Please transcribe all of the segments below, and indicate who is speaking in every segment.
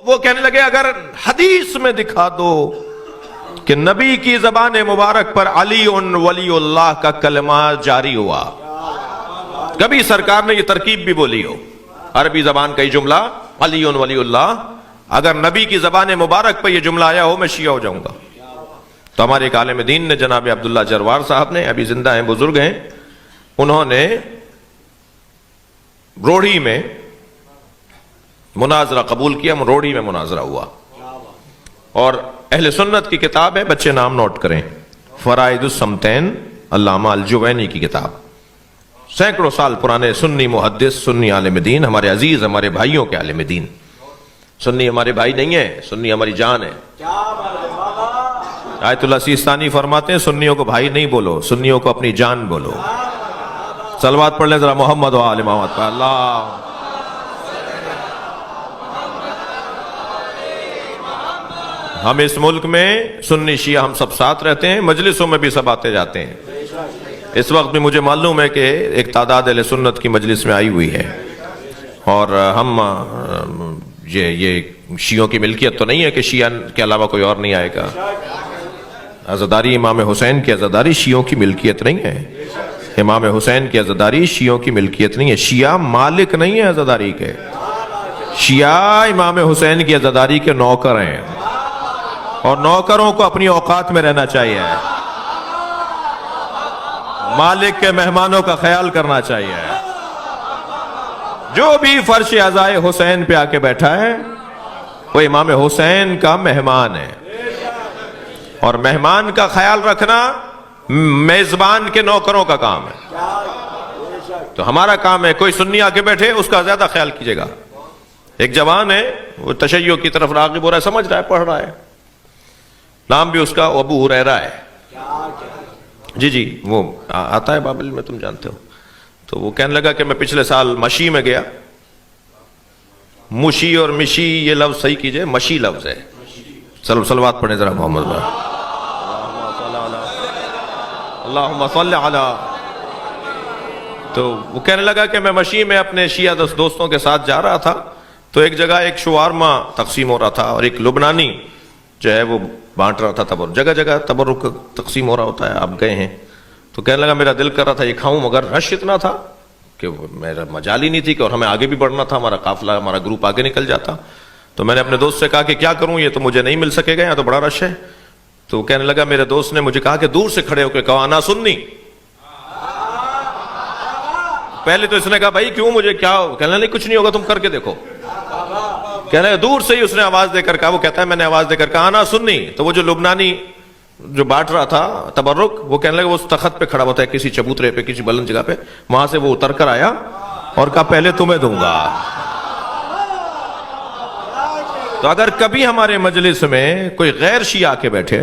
Speaker 1: وہ کہنے لگے اگر حدیث میں دکھا دو کہ نبی کی زبان مبارک پر علی ولی اللہ کا کلمہ جاری ہوا، کبھی سرکار نے یہ ترکیب بھی بولی ہو، عربی زبان کا یہ جملہ علی ولی اللہ، اگر نبی کی زبان مبارک پر یہ جملہ آیا ہو میں شیعہ ہو جاؤں گا۔ تو ہمارے ایک عالم دین نے، جناب عبداللہ جروار صاحب نے، ابھی زندہ ہیں، بزرگ ہیں، انہوں نے روڑی میں مناظرہ قبول کیا، روڑی میں مناظرہ ہوا، اور اہل سنت کی کتاب ہے، بچے نام نوٹ کریں، فرائض الصمتین، علامہ الجوینی کی کتاب، سینکڑوں سال پرانے سنی محدث، سنی عالم دین، ہمارے عزیز، ہمارے بھائیوں کے عالم دین۔ سنی ہمارے بھائی نہیں ہیں، سنی ہماری جان ہے۔ آیت اللہ سیستانی فرماتے ہیں سنیوں کو بھائی نہیں بولو، سنیوں کو اپنی جان بولو۔ صلوات پڑھ لیں ذرا محمد و آل محمد پر۔ اللہ ہم اس ملک میں سنی شیعہ ہم سب ساتھ رہتے ہیں، مجلسوں میں بھی سب آتے جاتے ہیں۔ اس وقت بھی مجھے معلوم ہے کہ ایک تعداد اہل سنت کی مجلس میں آئی ہوئی ہے، اور ہم یہ شیعوں کی ملکیت تو نہیں ہے کہ شیعہ کے علاوہ کوئی اور نہیں آئے گا۔ عزاداری امام حسین کی عزاداری شیعوں کی ملکیت نہیں ہے، امام حسین کی عزاداری شیعوں کی ملکیت نہیں ہے، شیعہ مالک نہیں ہے عزاداری کے، شیعہ امام حسین کی عزاداری کے نوکر ہیں، اور نوکروں کو اپنی اوقات میں رہنا چاہیے، مالک کے مہمانوں کا خیال کرنا چاہیے۔ جو بھی فرش عزائے حسین پہ آ کے بیٹھا ہے وہ امام حسین کا مہمان ہے، اور مہمان کا خیال رکھنا میزبان کے نوکروں کا کام ہے۔ تو ہمارا کام ہے کوئی سنی آ کے بیٹھے اس کا زیادہ خیال کیجیے گا۔ ایک جوان ہے وہ تشیع کی طرف راغب ہو رہا ہے، سمجھ رہا ہے، پڑھ رہا ہے، نام بھی اس کا ابو ہریرہ ہے، جی وہ آتا ہے بابل میں، تم جانتے ہو۔ تو وہ کہنے لگا کہ میں پچھلے سال مشی میں گیا، مشی اور مشی یہ لفظ صحیح کیجئے، مشی لفظ ہے، صلوات پڑھیں ذرا محمد بھائی، اللہم صلی علی۔ تو وہ کہنے لگا کہ میں مشی میں اپنے شیعہ دوستوں کے ساتھ جا رہا تھا، تو ایک جگہ ایک شوارما تقسیم ہو رہا تھا، اور ایک لبنانی جو ہے وہ بانٹ رہا تھا تبرک، جگہ جگہ تبرک تقسیم ہو رہا ہوتا ہے، آپ گئے ہیں۔ تو کہنے لگا میرا دل کر رہا تھا یہ کھاؤں، مگر رش اتنا تھا کہ میرا مجال ہی نہیں تھی، کہ اور ہمیں آگے بھی بڑھنا تھا، ہمارا قافلہ، ہمارا گروپ آگے نکل جاتا۔ تو میں نے اپنے دوست سے کہا کہ کیا کروں، یہ تو مجھے نہیں مل سکے گا، یہاں تو بڑا رش ہے۔ تو کہنے لگا میرے دوست نے مجھے کہا کہ دور سے کھڑے ہو کے کہا انا سنی۔ پہلے تو اس نے کہا بھائی کیوں، مجھے کیا، کہنے لگا کچھ نہیں ہوگا، تم کر کے دیکھو۔ کہنے لگا دور سے ہی اس نے آواز دے کر کہا، وہ کہتا ہے میں نے آواز دے کر کہا انا سنی۔ تو وہ جو لبنانی جو بانٹ رہا تھا تبرک، وہ کہنے لگا وہ اس تخت پہ کھڑا ہوتا ہے کسی چبوترے پہ، کسی بلند جگہ پہ، وہاں سے وہ اتر کر آیا اور کہا پہلے تمہیں دوں گا۔ تو اگر کبھی ہمارے مجلس میں کوئی غیر شیعہ کے بیٹھے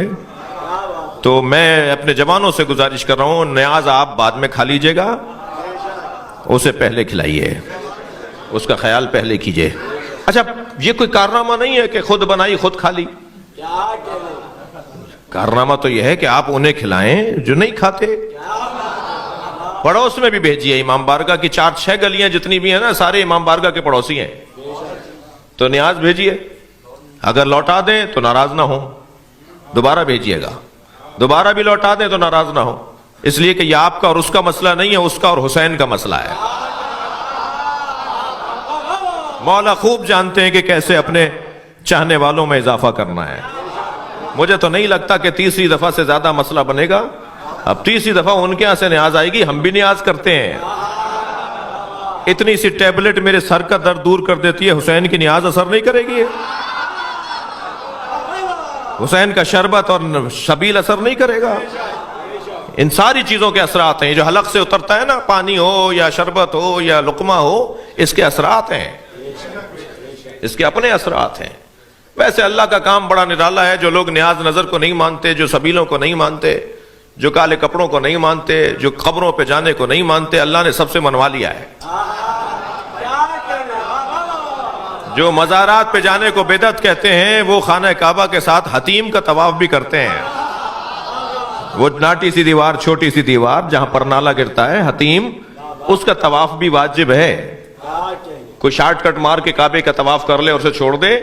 Speaker 1: تو میں اپنے جوانوں سے گزارش کر رہا ہوں، نیاز آپ بعد میں کھا لیجئے گا، اسے پہلے کھلائیے، اس کا خیال پہلے کیجئے۔ اچھا یہ کوئی کارنامہ نہیں ہے کہ خود بنائی خود کھا لی، کارنامہ تو یہ ہے کہ آپ انہیں کھلائیں جو نہیں کھاتے، پڑوس میں بھی بھیجیے۔ امام بارگاہ کی 4-6 گلیاں جتنی بھی ہیں نا، سارے امام بارگاہ کے پڑوسی ہیں، تو نیاز بھیجیے، اگر لوٹا دیں تو ناراض نہ ہوں، دوبارہ بھیجیے گا، دوبارہ بھی لوٹا دیں تو ناراض نہ ہو، اس لیے کہ یہ آپ کا اور اس کا مسئلہ نہیں ہے، اس کا اور حسین کا مسئلہ ہے۔ مولا خوب جانتے ہیں کہ کیسے اپنے چاہنے والوں میں اضافہ کرنا ہے۔ مجھے تو نہیں لگتا کہ تیسری دفعہ سے زیادہ مسئلہ بنے گا، اب تیسری دفعہ ان کے یہاں سے نیاز آئے گی، ہم بھی نیاز کرتے ہیں۔ اتنی سی ٹیبلٹ میرے سر کا درد دور کر دیتی ہے، حسین کی نیاز اثر نہیں کرے گی، حسین کا شربت اور شبیل اثر نہیں کرے گا۔ ان ساری چیزوں کے اثرات ہیں، جو حلق سے اترتا ہے نا، پانی ہو یا شربت ہو یا لقمہ ہو، اس کے اثرات ہیں، اس کے اپنے اثرات ہیں۔ ویسے اللہ کا کام بڑا نرالا ہے، جو لوگ نیاز نظر کو نہیں مانتے، جو سبیلوں کو نہیں مانتے، جو کالے کپڑوں کو نہیں مانتے، جو قبروں پہ جانے کو نہیں مانتے، اللہ نے سب سے منوا لیا ہے۔ جو مزارات پہ جانے کو بدعت کہتے ہیں، وہ خانہ کعبہ کے ساتھ حتیم کا طواف بھی کرتے ہیں۔ وہ ناٹی سی دیوار، چھوٹی سی دیوار جہاں پر نالا گرتا ہے، حتیم، اس کا طواف بھی واجب ہے۔ کوئی شارٹ کٹ مار کے کعبے کا طواف کر لے اور اسے چھوڑ دے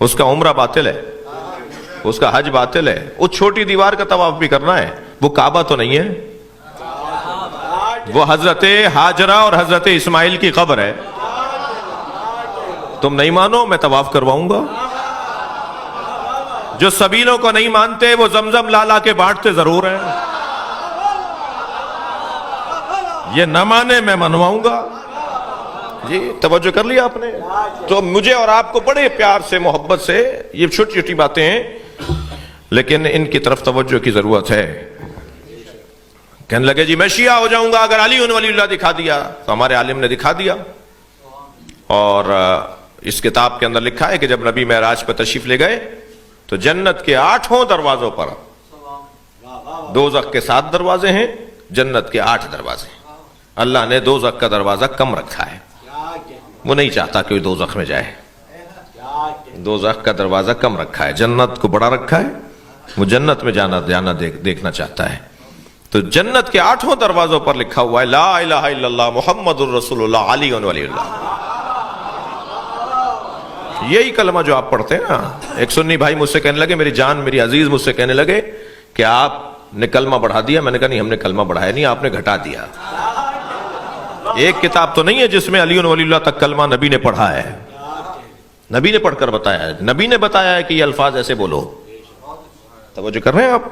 Speaker 1: اس کا عمرہ باطل ہے، اس کا حج باطل ہے. اس چھوٹی دیوار کا طواف بھی کرنا ہے، وہ کعبہ تو نہیں ہے، وہ حضرت ہاجرہ اور حضرت اسماعیل کی قبر ہے. تم نہیں مانو، میں طواف کرواؤں گا. جو سبیلوں کو نہیں مانتے وہ زمزم لا لا کے بانٹتے ضرور ہیں. یہ نہ مانے میں منواؤں گا. جی توجہ کر لیا آپ نے؟ تو مجھے اور آپ کو بڑے پیار سے محبت سے یہ چھوٹی چھوٹی باتیں ہیں لیکن ان کی طرف توجہ کی ضرورت ہے. کہنے لگے جی میں شیعہ ہو جاؤں گا اگر علی ولی اللہ دکھا دیا. تو ہمارے عالم نے دکھا دیا، اور اس کتاب کے اندر لکھا ہے کہ جب نبی معراج پہ تشریف لے گئے تو جنت کے 8 دروازوں پر، دوزخ کے 7 دروازے ہیں، جنت کے 8 دروازے ہیں. اللہ نے دوزخ کا دروازہ کم رکھا ہے، وہ نہیں چاہتا کہ وہ دوزخ میں جائے. دوزخ کا دروازہ کم رکھا ہے، جنت کو بڑا رکھا ہے، وہ جنت میں جانا دیکھنا چاہتا ہے. تو جنت کے 8 دروازوں پر لکھا ہوا ہے لا الہ الا اللہ محمد الرسول اللہ علی ولی اللہ. یہی کلمہ جو آپ پڑھتے ہیں نا. ایک سنی بھائی مجھ سے کہنے لگے، میری جان میری عزیز مجھ سے کہنے لگے کہ آپ نے کلمہ بڑھا دیا. میں نے کہا نہیں، ہم نے کلمہ بڑھایا نہیں، آپ نے گھٹا دیا. ایک کتاب تو نہیں ہے جس میں علی ولی اللہ تک کلمہ نبی نے پڑھا ہے. نبی نے پڑھ کر بتایا ہے، نبی نے بتایا ہے کہ یہ الفاظ ایسے بولو. توجہ کر رہے ہیں آپ؟